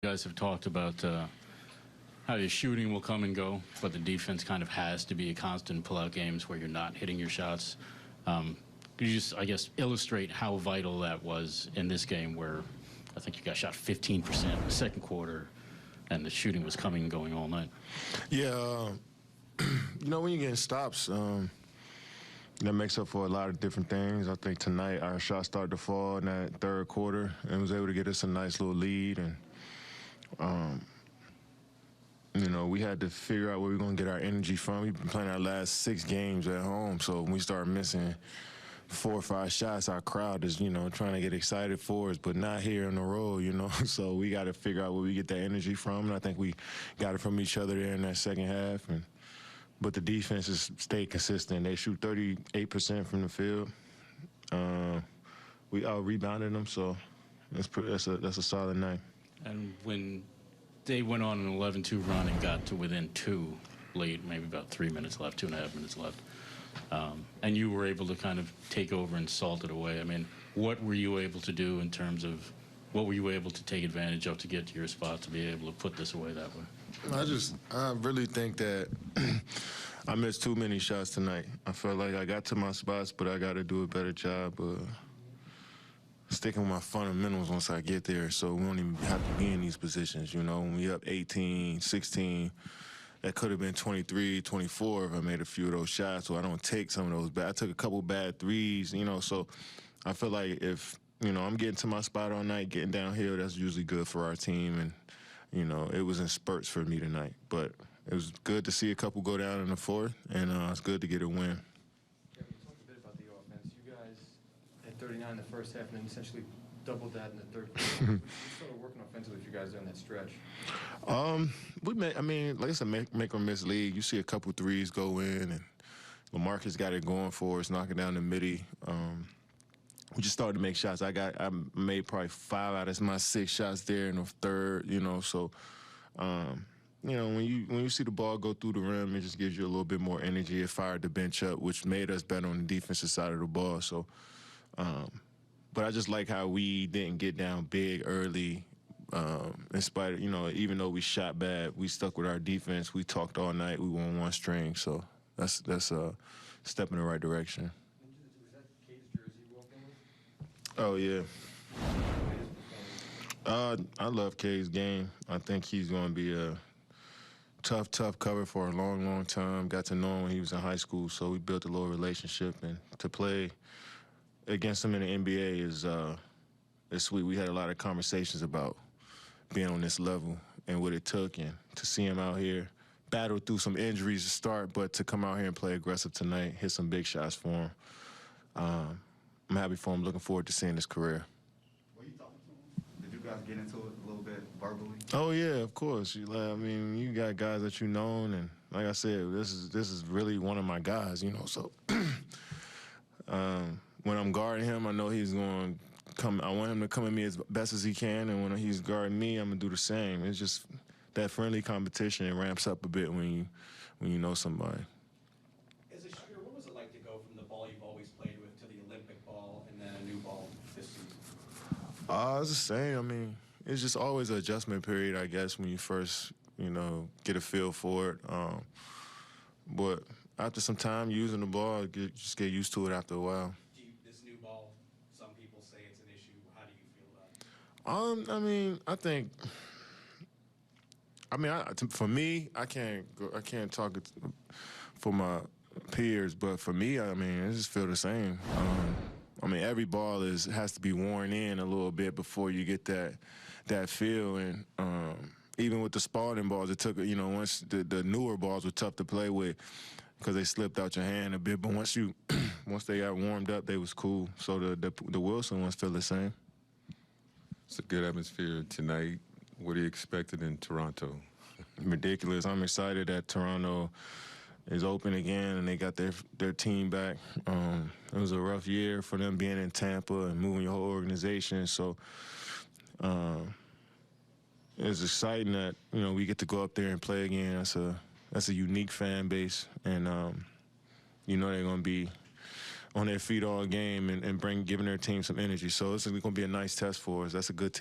You guys have talked about how your shooting will come and go, but the defense kind of has to be a constant pull-out games where you're not hitting your shots. Could you just, I guess, illustrate how vital that was in this game where I think you guys shot 15% in the second quarter and the shooting was coming and going all night? Yeah, when you're getting stops, that makes up for a lot of different things. I think tonight our shot started to fall in that third quarter and was able to get us a nice little lead. And, we had to figure out where we're going to get our energy from. We've been playing our last 6 games at home, so when we start missing 4 or 5 shots, our crowd is, trying to get excited for us, but not here on the road, So we got to figure out where we get that energy from, and I think we got it from each other there in that second half. But the defense has stayed consistent. They shoot 38% from the field. We out-rebounded them, so that's a solid night. And when they went on an 11-2 run and got to within 2 late, maybe about 3 minutes left, 2.5 minutes left, and you were able to kind of take over and salt it away. I mean, what were you able to do in terms of what were you able to take advantage of to get to your spot to be able to put this away that way? I really think that I missed too many shots tonight. I felt like I got to my spots, but I got to do a better job sticking with my fundamentals once I get there, so we don't even have to be in these positions. When we up 18, 16, that could have been 23, 24 if I made a few of those shots, so I don't take some of those bad. I took a couple bad threes, so I feel like if, I'm getting to my spot all night, getting downhill, that's usually good for our team, and, it was in spurts for me tonight. But it was good to see a couple go down in the fourth, and it's good to get a win. Kevin, you talked a bit about the offense. You guys had 39 in the first half and then essentially doubled that in the third quarter. What sort of working offensively for you guys during that stretch? Like I said, make or miss league. You see a couple threes go in, and LaMarcus got it going for us, knocking down the midi. We just started to make shots. I made probably 5 out of my 6 shots there in the third, so when you see the ball go through the rim, it just gives you a little bit more energy. It fired the bench up, which made us better on the defensive side of the ball. So, but I just like how we didn't get down big early. In spite of, even though we shot bad, we stuck with our defense. We talked all night. We won 1 string. So that's a step in the right direction. Oh, yeah. I love K's game. I think he's going to be a tough cover for a long, long time. Got to know him when he was in high school, so we built a little relationship. And to play against him in the NBA is sweet. We had a lot of conversations about being on this level and what it took, and to see him out here battle through some injuries to start, but to come out here and play aggressive tonight, hit some big shots for him. I'm happy for him. Looking forward to seeing his career. Were you talking to him? Did you guys get into it a little bit verbally? Oh yeah, of course. You got guys that you know, and like I said, this is really one of my guys. So when I'm guarding him, I know he's going to come. I want him to come at me as best as he can, and when he's guarding me, I'm gonna do the same. It's just that friendly competition. It ramps up a bit when you know somebody. As a shooter, what was it like to go from the ball you've always played with to the Olympic ball and then a new ball this season? It's the same. It's just always an adjustment period, I guess, when you first, get a feel for it. But after some time using the ball, just get used to it after a while. This new ball, some people say it's an issue. How do you feel about it? For me, I can't talk for my peers, but for me, I just feel the same. Every ball has to be worn in a little bit before you get that feel, and even with the Spalding balls, it took once the newer balls were tough to play with because they slipped out your hand a bit. But once they got warmed up, they was cool. So the Wilson ones feel the same. It's a good atmosphere tonight. What are you expecting in Toronto? Ridiculous. I'm excited that Toronto is open again and they got their team back. It was a rough year for them being in Tampa and moving your whole organization. So it's exciting that we get to go up there and play again. That's a unique fan base, and they're going to be on their feet all game and giving their team some energy. So it's going to be a nice test for us. That's a good team.